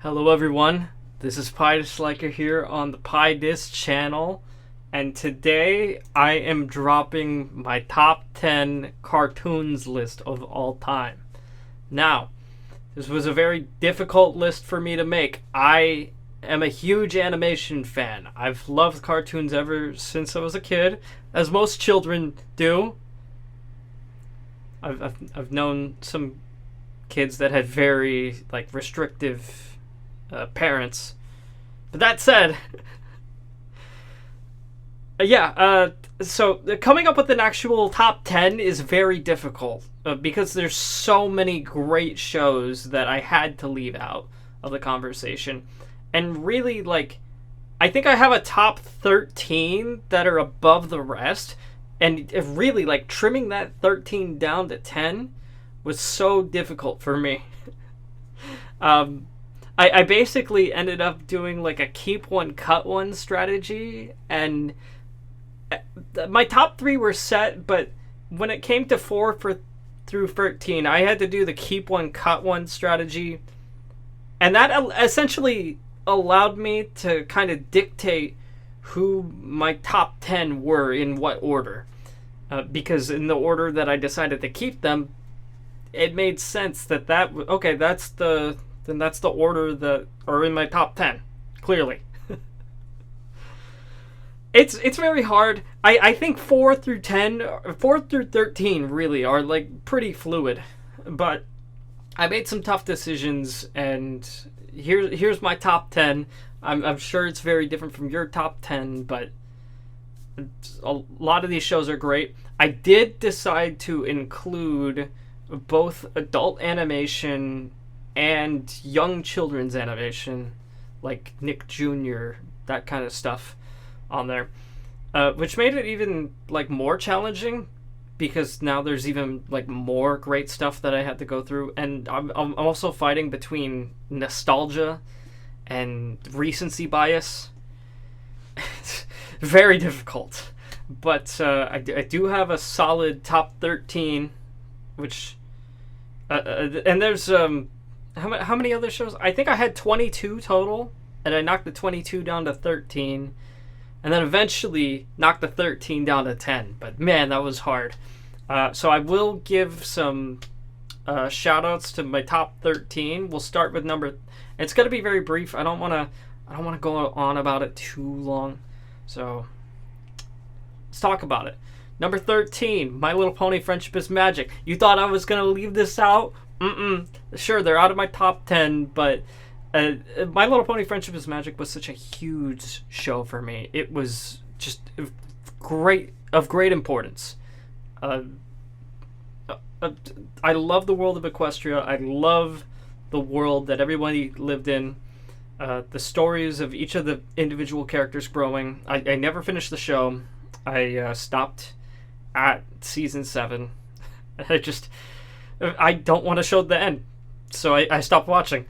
Hello everyone, this is PieDisliker here on the PieDis channel, and today I am dropping my top 10 cartoons list of all time. Now, this was a very difficult list for me to make. I am a huge animation fan. I've loved cartoons ever since I was a kid, as most children do. I've known some kids that had very restrictive parents. But that said, so coming up with an actual top 10 is very difficult because there's so many great shows that I had to leave out of the conversation. And really, I think I have a top 13 that are above the rest. And really, trimming that 13 down to 10 was so difficult for me. I basically ended up doing a keep one, cut one strategy, and my top 3 were set, but when it came to 4 through 13, I had to do the keep one, cut one strategy, and that essentially allowed me to kind of dictate who my top 10 were in what order. Because in the order that I decided to keep them, it made sense that's the order that are in my top 10, clearly. It's very hard. I think 4 through 13 really are pretty fluid, but I made some tough decisions, and here's my top 10. I'm sure it's very different from your top 10, but a lot of these shows are great. I did decide to include both adult animation and young children's animation, like Nick Jr., that kind of stuff on there, which made it even more challenging because now there's even more great stuff that I had to go through, and I'm also fighting between nostalgia and recency bias. Very difficult, but I do have a solid top 13, which and there's how many other shows? I think I had 22 total, and I knocked the 22 down to 13, and then eventually knocked the 13 down to 10. But man, that was hard. So I will give some shout outs to my top 13. We'll start with it's going to be very brief. I don't want to go on about it too long. So let's talk about it. Number 13, My Little Pony Friendship is Magic. You thought I was going to leave this out? Sure, they're out of my top 10, but My Little Pony Friendship is Magic was such a huge show for me. It was just of great importance. I love the world of Equestria. I love the world that everybody lived in. The stories of each of the individual characters growing. I never finished the show. I stopped at season 7. I don't want to show the end, so I stopped watching.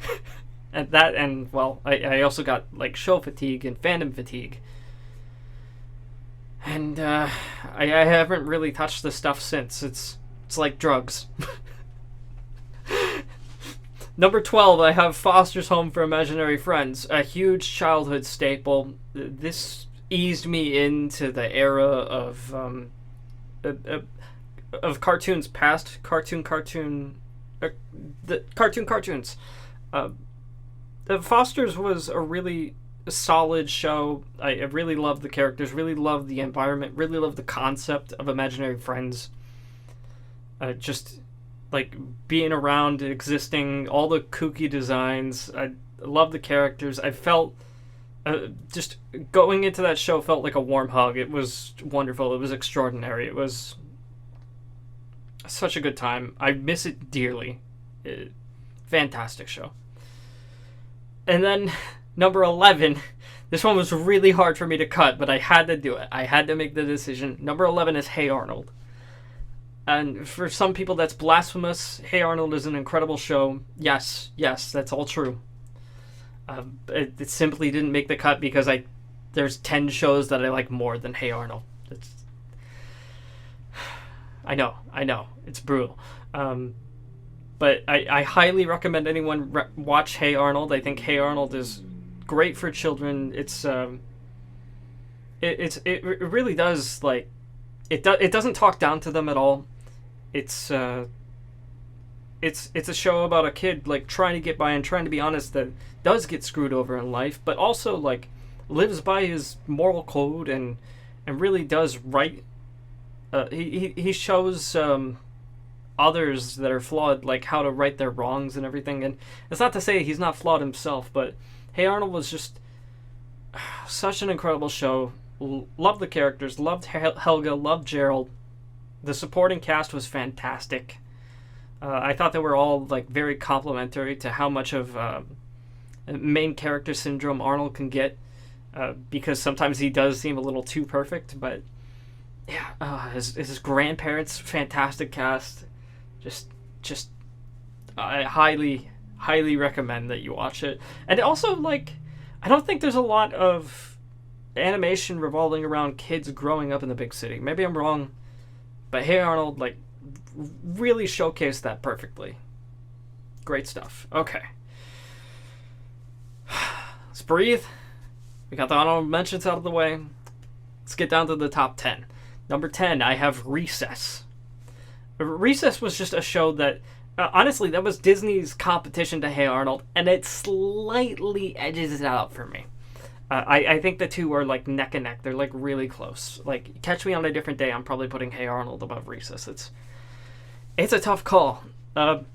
I also got show fatigue and fandom fatigue, and I haven't really touched the stuff since. It's like drugs. Number 12, I have Foster's Home for Imaginary Friends, a huge childhood staple. This eased me into the era of cartoons past cartoons. Foster's was a really solid show. I really loved the characters, really loved the environment, really loved the concept of imaginary friends. Just being around, existing, all the kooky designs. I love the characters. I felt just going into that show felt like a warm hug. It was wonderful. It was extraordinary. It was such a good time. I miss it dearly. Fantastic show. And then number 11, this one was really hard for me to cut, but I had to do it. I had to make the decision. Number 11 is Hey Arnold. And for some people that's blasphemous. Hey Arnold is an incredible show. Yes, that's all true. It simply didn't make the cut because there's 10 shows that I like more than Hey Arnold. I know, it's brutal. But I highly recommend anyone watch Hey Arnold. I think Hey Arnold is great for children. It really does, like, it doesn't talk down to them at all. It's it's a show about a kid, like, trying to get by and trying to be honest, that does get screwed over in life, but also, like, lives by his moral code, and really does right. He shows others that are flawed, like, how to right their wrongs and everything. And it's not to say he's not flawed himself, but Hey Arnold was just such an incredible show. Loved the characters, loved Helga, loved Gerald. The supporting cast was fantastic. I thought they were all, like, very complimentary to how much of main character syndrome Arnold can get, because sometimes he does seem a little too perfect. But yeah, his grandparents, fantastic cast. Just I highly recommend that you watch it. And also, like, I don't think there's a lot of animation revolving around kids growing up in the big city. Maybe I'm wrong, but Hey Arnold, like, really showcased that perfectly. Great stuff. Okay. Let's breathe. We got the honorable mentions out of the way. Let's get down to the top 10. Number 10, I have Recess. Recess was just a show that, honestly, that was Disney's competition to Hey Arnold, and it slightly edges it out for me. I think the two are, like, neck and neck. They're, like, really close. Like, catch me on a different day, I'm probably putting Hey Arnold above Recess. It's a tough call. But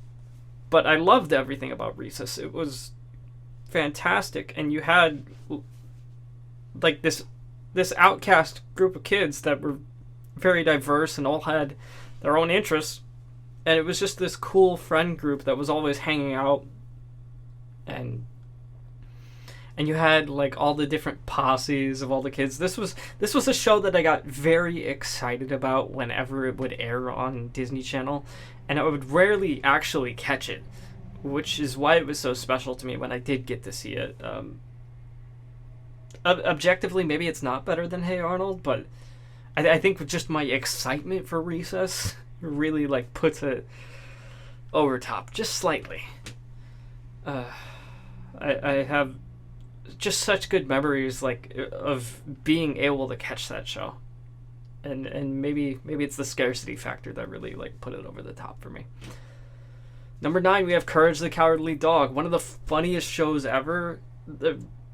I loved everything about Recess. It was fantastic, and you had, like, this outcast group of kids that were very diverse and all had their own interests, and it was just this cool friend group that was always hanging out, and you had, like, all the different posses of all the kids. This was a show that I got very excited about whenever it would air on Disney Channel, and I would rarely actually catch it, which is why it was so special to me when I did get to see it. Objectively, maybe it's not better than Hey Arnold, but I think just my excitement for Recess really, like, puts it over top just slightly. I have just such good memories, like, of being able to catch that show, and maybe it's the scarcity factor that really, like, put it over the top for me. Number 9, we have Courage the Cowardly Dog, one of the funniest shows ever.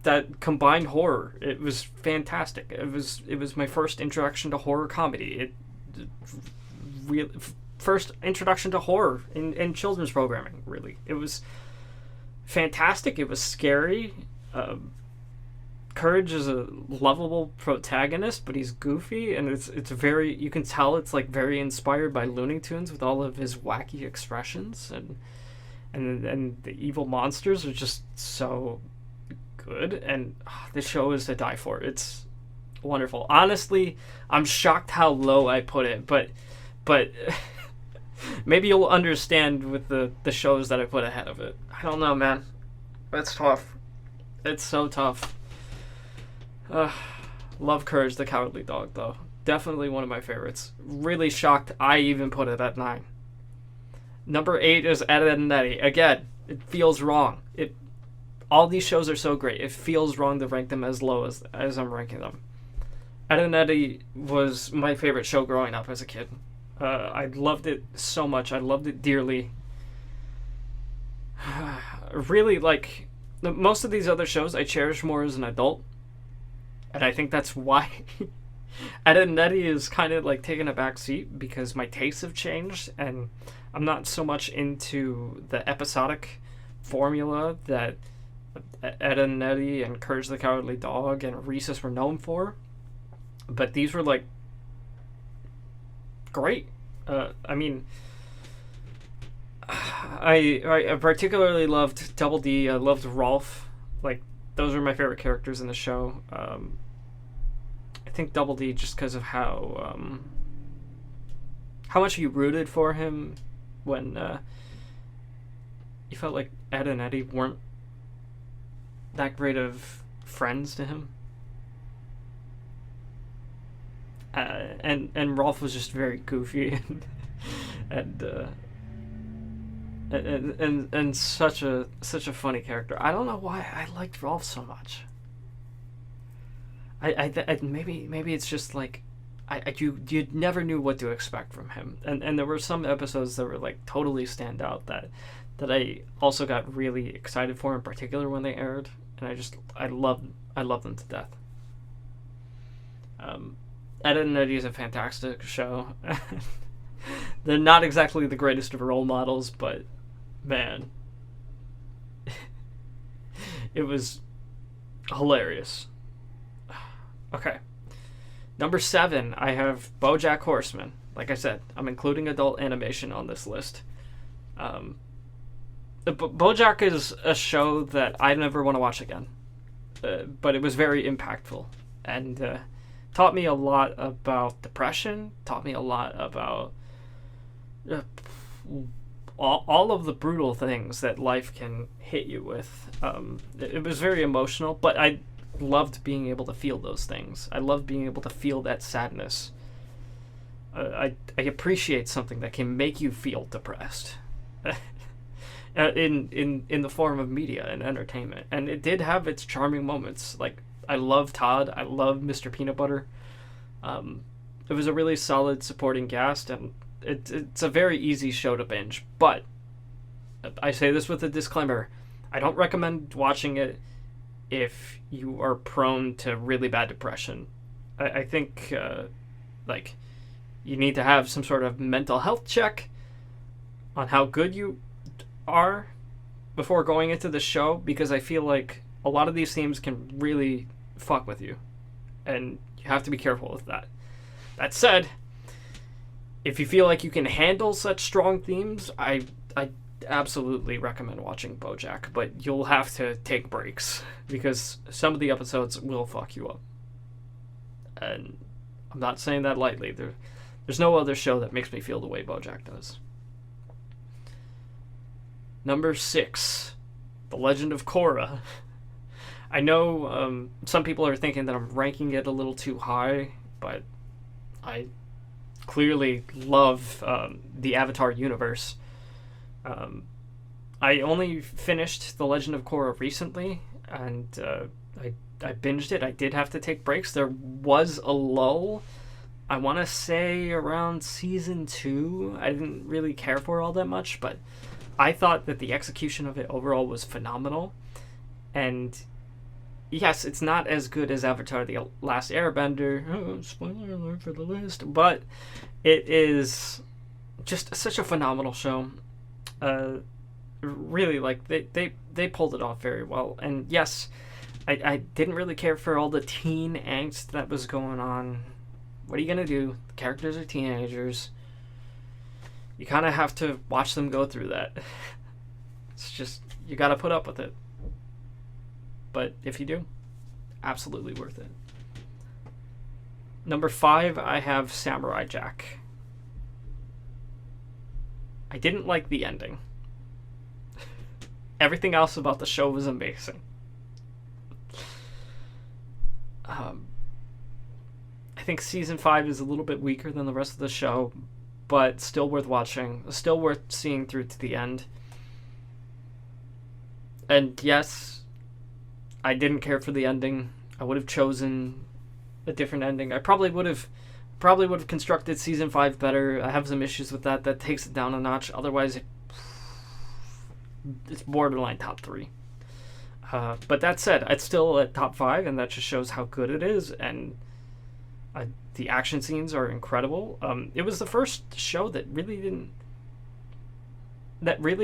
That combined horror. It was fantastic. It was my first introduction to horror comedy. First introduction to horror in children's programming, really. It was fantastic. It was scary. Courage is a lovable protagonist, but he's goofy, and it's very, you can tell it's, like, very inspired by Looney Tunes with all of his wacky expressions, and the evil monsters are just so good, and this show is to die for. It's wonderful. Honestly, I'm shocked how low I put it, but maybe you'll understand with the shows that I put ahead of it. I don't know, man. It's tough. It's so tough. Love Courage the Cowardly Dog, though. Definitely one of my favorites. Really shocked I even put it at 9. Number 8 is EdNTI. Again, it feels wrong. All these shows are so great. It feels wrong to rank them as low as I'm ranking them. EdNTI was my favorite show growing up as a kid. I loved it so much. I loved it dearly. Really, like, most of these other shows I cherish more as an adult. And I think that's why EdNTI is kind of, like, taking a back seat, because my tastes have changed, and I'm not so much into the episodic formula that EdNTI and Courage the Cowardly Dog and Recess were known for, but these were, like, great. I mean, I particularly loved Double D. I loved Rolf. Like, those are my favorite characters in the show. I think Double D just because of how much you rooted for him when you felt like Ed and Eddie weren't that great of friends to him. And Rolf was just very goofy and and such a funny character. I don't know why I liked Rolf so much. Maybe it's just like you never knew what to expect from him, and there were some episodes that were like totally stand out that I also got really excited for, in particular when they aired, and I love them to death. EdNTI is a fantastic show. They're not exactly the greatest of role models, but man, it was hilarious. Okay. Number 7, I have Bojack Horseman. Like I said, I'm including adult animation on this list. Bojack is a show that I never want to watch again. But it was very impactful. And taught me a lot about depression. Taught me a lot about all of the brutal things that life can hit you with. It was very emotional, but I loved being able to feel those things. I loved being able to feel that sadness. I appreciate something that can make you feel depressed in the form of media and entertainment. And it did have its charming moments. Like, I love Todd. I love Mr. Peanut Butter. It was a really solid supporting cast, and it's a very easy show to binge. But I say this with a disclaimer: I don't recommend watching it if you are prone to really bad depression. I think like you need to have some sort of mental health check on how good you are before going into the show, because I feel like a lot of these themes can really fuck with you, and you have to be careful with that. That said, if you feel like you can handle such strong themes, I absolutely recommend watching Bojack, but you'll have to take breaks because some of the episodes will fuck you up. And I'm not saying that lightly. There's no other show that makes me feel the way Bojack does. Number 6, The Legend of Korra. I know some people are thinking that I'm ranking it a little too high, but I clearly love the Avatar universe. I only finished The Legend of Korra recently, and I binged it. I did have to take breaks. There was a lull, I want to say around season 2. I didn't really care for all that much, but I thought that the execution of it overall was phenomenal. And yes, it's not as good as Avatar The Last Airbender. Oh, spoiler alert for the list. But it is just such a phenomenal show. Really, like, they pulled it off very well. And yes, I didn't really care for all the teen angst that was going on. What are you going to do? The characters are teenagers. You kind of have to watch them go through that. It's just, you got to put up with it. But if you do, absolutely worth it. Number 5, I have Samurai Jack. I didn't like the ending. Everything else about the show was amazing. I think season 5 is a little bit weaker than the rest of the show, but still worth watching. Still worth seeing through to the end. And yes, I didn't care for the ending. I would have chosen a different ending. I probably would have constructed season 5 better. I have some issues with that. That takes it down a notch. Otherwise, it's borderline top 3. But that said, it's still at top 5, and that just shows how good it is. And the action scenes are incredible. It was the first show that really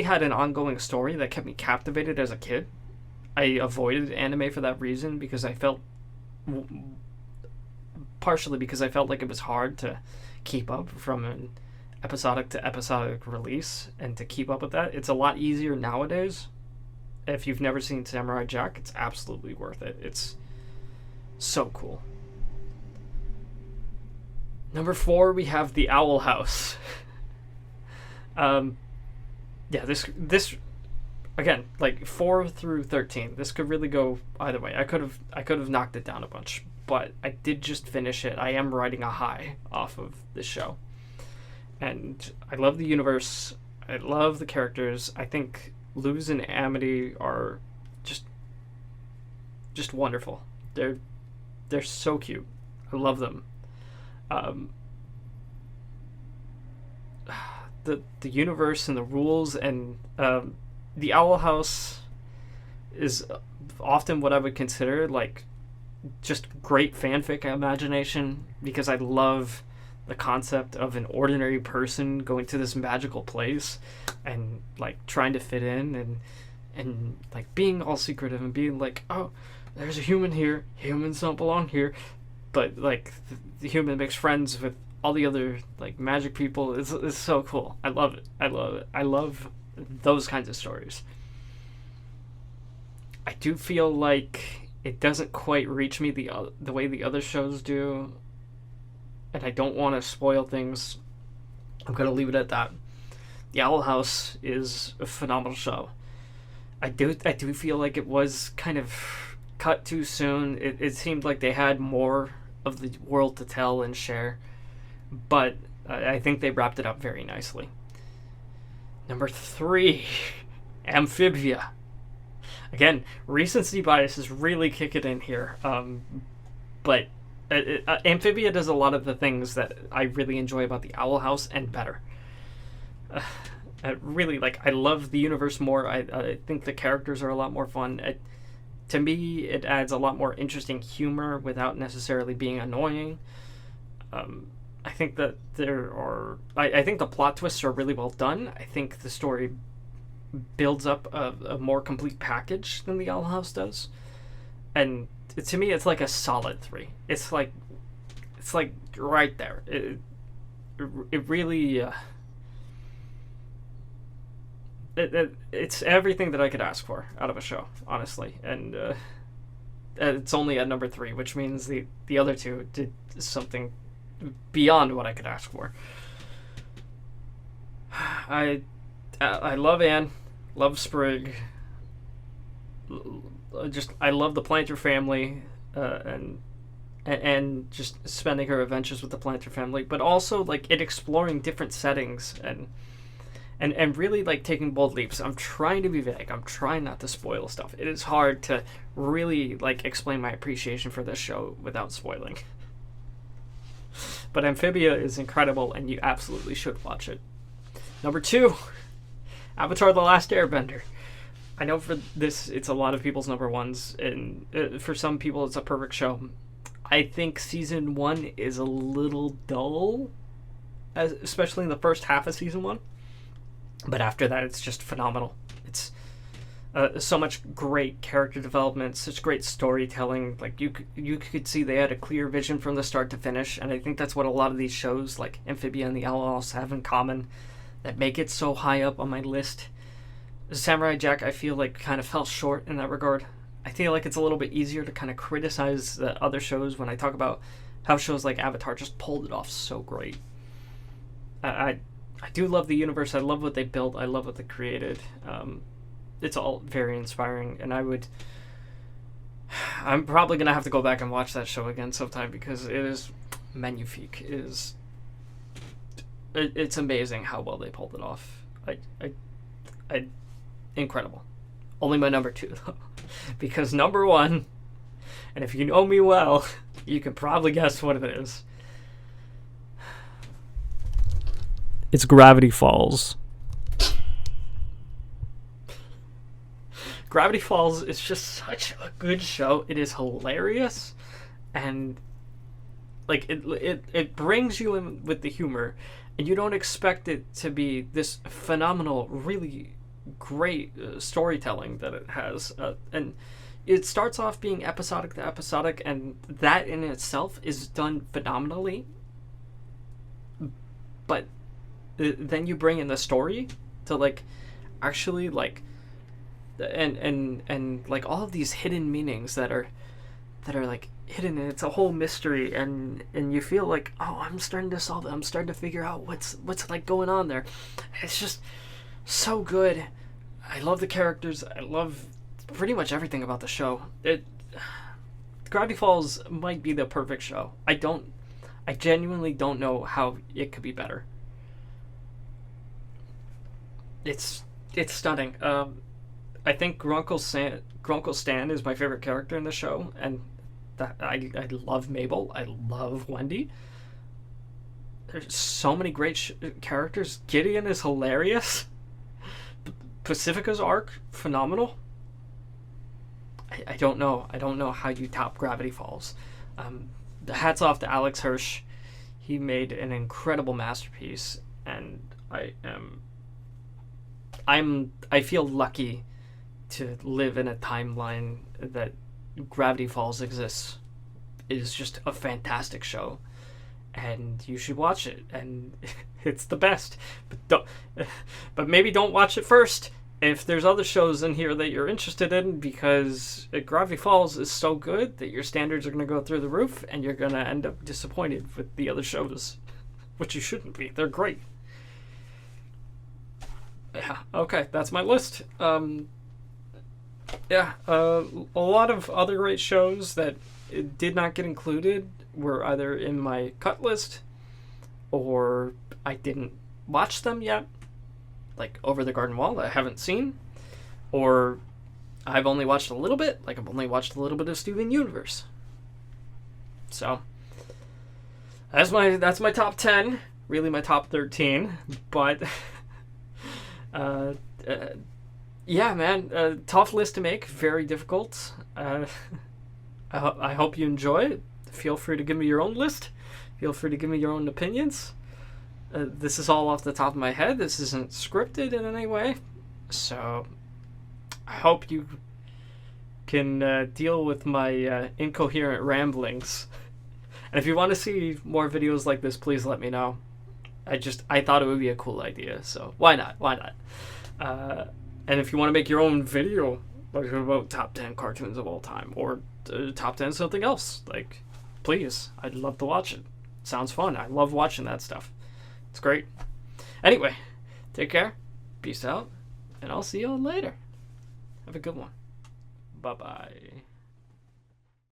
had an ongoing story that kept me captivated as a kid. I avoided anime for that reason, because I felt, partially because I felt like it was hard to keep up from an episodic to episodic release, and to keep up with that. It's a lot easier nowadays. If you've never seen Samurai Jack, it's absolutely worth it. It's so cool. Number 4, we have The Owl House. Yeah, this again, like 4 through 13. This could really go either way. I could have knocked it down a bunch, but I did just finish it. I am riding a high off of this show, and I love the universe. I love the characters. I think Luz and Amity are just wonderful. They're so cute. I love them. Um, the universe and the rules and the Owl House is often what I would consider like just great fanfic imagination, because I love the concept of an ordinary person going to this magical place and like trying to fit in and like being all secretive and being like, oh, there's a human here, humans don't belong here, but like the human makes friends with all the other like magic people. It's so cool. I love it. I love those kinds of stories. I do feel like it doesn't quite reach me the way the other shows do, and I don't want to spoil things. I'm gonna leave it at that. The Owl House is a phenomenal show. I do feel like it was kind of cut too soon. It seemed like they had more of the world to tell and share, but I think they wrapped it up very nicely. Number 3, Amphibia. Again, recency bias is really kicking in here, but Amphibia does a lot of the things that I really enjoy about the Owl House and better. I really I love the universe more. I think the characters are a lot more fun. To me, it adds a lot more interesting humor without necessarily being annoying. I think that I think the plot twists are really well done. I think the story builds up a more complete package than the Owl House does, and to me, it's like a solid 3. It's like right there. It really. It's everything that I could ask for out of a show, honestly, and it's only at number 3, which means the other 2 did something beyond what I could ask for. I love Anne, love Sprig. I love the Planter family, and just spending her adventures with the Planter family, but also like it exploring different settings and really like taking bold leaps. I'm trying to be vague. I'm trying not to spoil stuff. It is hard to really like explain my appreciation for this show without spoiling. But Amphibia is incredible, and you absolutely should watch it. Number 2, Avatar: The Last Airbender. I know for this, it's a lot of people's number ones, and for some people, it's a perfect show. I think season 1 is a little dull, especially in the first half of season 1. But after that, it's just phenomenal. It's so much great character development, such great storytelling. Like you could see they had a clear vision from the start to finish, and I think that's what a lot of these shows like Amphibia and the Owl House have in common, that make it so high up on my list. Samurai Jack, I feel like kind of fell short in that regard. I feel like it's a little bit easier to kind of criticize the other shows when I talk about how shows like Avatar just pulled it off so great. I do love the universe. I love what they built. I love what they created. It's all very inspiring, and I'm probably gonna have to go back and watch that show again sometime, because it is magnifique. It's amazing how well they pulled it off. I incredible. Only my number 2 though, because number 1, and if you know me well, you can probably guess what it is. It's Gravity Falls. Gravity Falls is just such a good show. It is hilarious, and like it brings you in with the humor, and you don't expect it to be this phenomenal, really great storytelling that it has. And it starts off being episodic to episodic, and that in itself is done phenomenally. But then you bring in the story to like actually like and like all of these hidden meanings that are like hidden, and it's a whole mystery, and you feel like, oh, I'm starting to solve it. I'm starting to figure out what's like going on there. It's just so good. I love the characters. I love pretty much everything about the show. Gravity Falls might be the perfect show. I genuinely don't know how it could be better. it's stunning. I think Grunkle Stan is my favorite character in the show, and I love Mabel. I love Wendy. There's so many great characters. Gideon is hilarious. Pacifica's arc, phenomenal. I don't know. I don't know how you top Gravity Falls. The hats off to Alex Hirsch. He made an incredible masterpiece, and I feel lucky to live in a timeline that Gravity Falls exists. It is just a fantastic show, and you should watch it. And it's the best. But maybe don't watch it first if there's other shows in here that you're interested in, because Gravity Falls is so good that your standards are going to go through the roof, and you're going to end up disappointed with the other shows, which you shouldn't be. They're great. Yeah, okay, that's my list. A lot of other great shows that did not get included were either in my cut list, or I didn't watch them yet, like Over the Garden Wall that I haven't seen, or I've only watched a little bit, like I've only watched a little bit of Steven Universe. So that's my top 10, really my top 13, but yeah, man, tough list to make, very difficult. I hope you enjoy it. Feel free to give me your own list. Feel free to give me your own opinions. This is all off the top of my head. This isn't scripted in any way. So I hope you can deal with my incoherent ramblings. And if you want to see more videos like this, please let me know. I thought it would be a cool idea, so why not? And if you want to make your own video, like about top 10 cartoons of all time, or top 10 something else, like, please, I'd love to watch it. Sounds fun. I love watching that stuff. It's great. Anyway, take care, peace out, and I'll see you all later. Have a good one. Bye-bye.